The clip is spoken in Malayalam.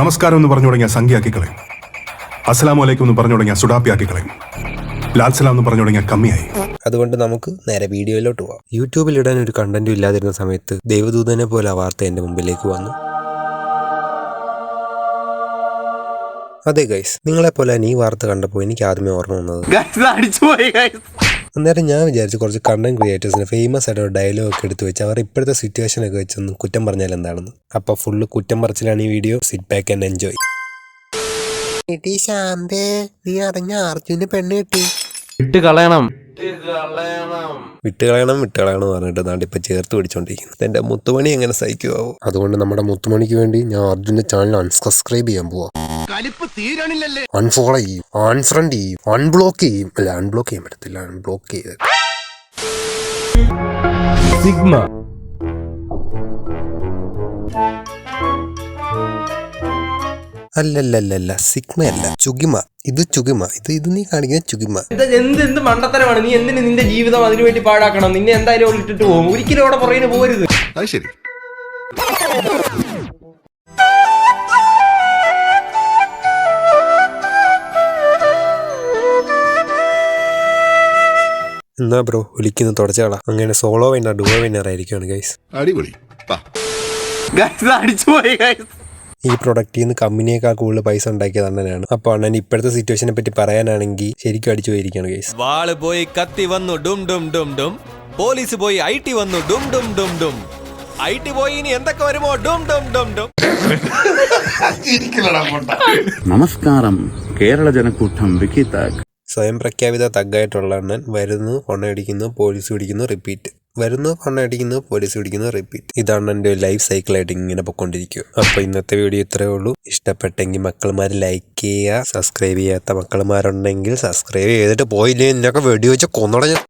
നമസ്കാരം എന്ന് പറഞ്ഞു തുടങ്ങിയ സംഖ്യയാക്കി കളയും. അസ്സലാമു അലൈക്കും എന്ന് പറഞ്ഞു തുടങ്ങിയ സുഡാപ്പിയാക്കി കളയും. ലാൽ സലാം എന്ന് പറഞ്ഞു തുടങ്ങിയ കമ്മിയായി. അതുകൊണ്ട് നമുക്ക് നേരെ വീഡിയോയിലോട്ട് പോവാം. യൂട്യൂബിൽ ഇടാൻ ഒരു കണ്ടന്റും ഇല്ലാതിരുന്ന സമയത്ത് ദൈവദൂതനെ പോലെ ആ വാർത്ത എൻ്റെ മുമ്പിലേക്ക് വന്നു. അതെ ഗൈസ്, നിങ്ങളെപ്പോലെ ഈ വാർത്ത കണ്ടപ്പോൾ എനിക്ക് ആദ്യമേ ഓർമ്മ വന്നത്, അന്നേരം ഞാൻ വിചാരിച്ചു കുറച്ച് കണ്ടന്റ് ക്രിയേറ്റേഴ്സിന് ഫേമസ് ആയിട്ട് ഒരു ഡയലോഗ് ഒക്കെ എടുത്ത് വെച്ച് അവർ ഇപ്പോഴത്തെ സിറ്റുവേഷൻ ഒക്കെ വെച്ചൊന്ന് കുറ്റം പറഞ്ഞാൽ എന്താണെന്ന്. അപ്പൊ ഫുള്ള് കുറ്റം പറച്ചിലാണ് ഈ video. Sit back and enjoy. നീ അറിഞ്ഞ അർജുന് പെണ്ണ് കിട്ടി. വിട്ടുകളയണം പറഞ്ഞിട്ട് നാട്ടിൽ ഇപ്പൊ ചേർത്ത് പിടിച്ചോണ്ടിരിക്കുന്നു. എന്റെ മുത്തുമണി എങ്ങനെ സഹിക്കുവോ? അതുകൊണ്ട് നമ്മുടെ മുത്തുമണിക്ക് വേണ്ടി ഞാൻ അർജുന്റെ ചാനൽ അൺസബ്സ്ക്രൈബ് ചെയ്യാൻ പോവാ. അൺഫോളോ ചെയ്യും, അൺഫ്രണ്ട് ചെയ്യും, അൺബ്ലോക്ക് ചെയ്യും. അല്ല, അൺബ്ലോക്ക് ചെയ്യാൻ പറ്റത്തില്ല, അൺബ്ലോക്ക് ചെയ്ത്. സിഗ്മ അല്ലല്ലല്ല, സിഗ്മ അല്ല, ചുഗിമ. ഇത് ചുഗിമ. ഇത് നീ കാണിക്കുന്ന ചുഗിമ. എന്ത് മണ്ടത്തരമാണ് നീ? എന്തിന് നിന്റെ ജീവിതം അതിനു വേണ്ടി പാഴാക്കണം? നിന്നെ എന്തായാലും ഇട്ടിട്ട് പോകും. ഒരിക്കലും അവിടെ പുറകിന് പോരുത്. അത് ശരി. എന്നാ ബ്രോ വിളിക്കുന്നു തുടച്ചാളാ. അങ്ങനെ സോളോ വിന്നർ ഡുവോ വിന്നർ ആയിരിക്കുകയാണ് ഗൈസ്. അടിപൊളി. ഈ പ്രൊഡക്റ്റിൽ നിന്ന് കമ്പനിയേക്കാൾ കൂടുതൽ പൈസ ഉണ്ടാക്കിയത് അണ്ണനാണ്. അപ്പൊ അണ്ണൻ ഇപ്പോഴത്തെ സിറ്റുവേഷനെ പറ്റി പറയാനാണെങ്കിൽ ശരിക്കും അടിച്ചു പോയിരിക്കുകയാണ് ഗൈസ്. വാള് പോയി കത്തി വന്നു ഡും ഡും ഡും ഡും. പോലീസ് പോയി IT വന്നു ഡും ഡും ഡും ഡും. IT പോയി ഇനി എന്തൊക്കെ വരുമോ ഡും ഡും ഡും ഡും. നമസ്കാരം, കേരള ജനക്കൂട്ടം വിക്കി താഗ്. സ്വയം പ്രഖ്യാപിത തഗ്ഗായിട്ടുള്ള അണ്ണൻ വരുന്നു, കൊണ്ണയടിക്കുന്നു, പോലീസ് പിടിക്കുന്നു, റിപ്പീറ്റ്. വരുന്നു, കൊണ്ണയടിക്കുന്നു, പോലീസ് പിടിക്കുന്നു, റിപ്പീറ്റ്. ഇതാണ് എൻ്റെ ലൈഫ് സൈക്കിളായിട്ട് ഇങ്ങനെ പൊയ്ക്കൊണ്ടിരിക്കുക. അപ്പൊ ഇന്നത്തെ വീഡിയോ ഇത്രയേ ഉള്ളൂ. ഇഷ്ടപ്പെട്ടെങ്കിൽ മക്കളുമാർ ലൈക്ക് ചെയ്യുക. സബ്സ്ക്രൈബ് ചെയ്യാത്ത മക്കളുമാരുണ്ടെങ്കിൽ സബ്സ്ക്രൈബ് ചെയ്തിട്ട് പോയില്ലേ എന്നൊക്കെ വെടി വെച്ച് കൊന്നടഞ്ഞ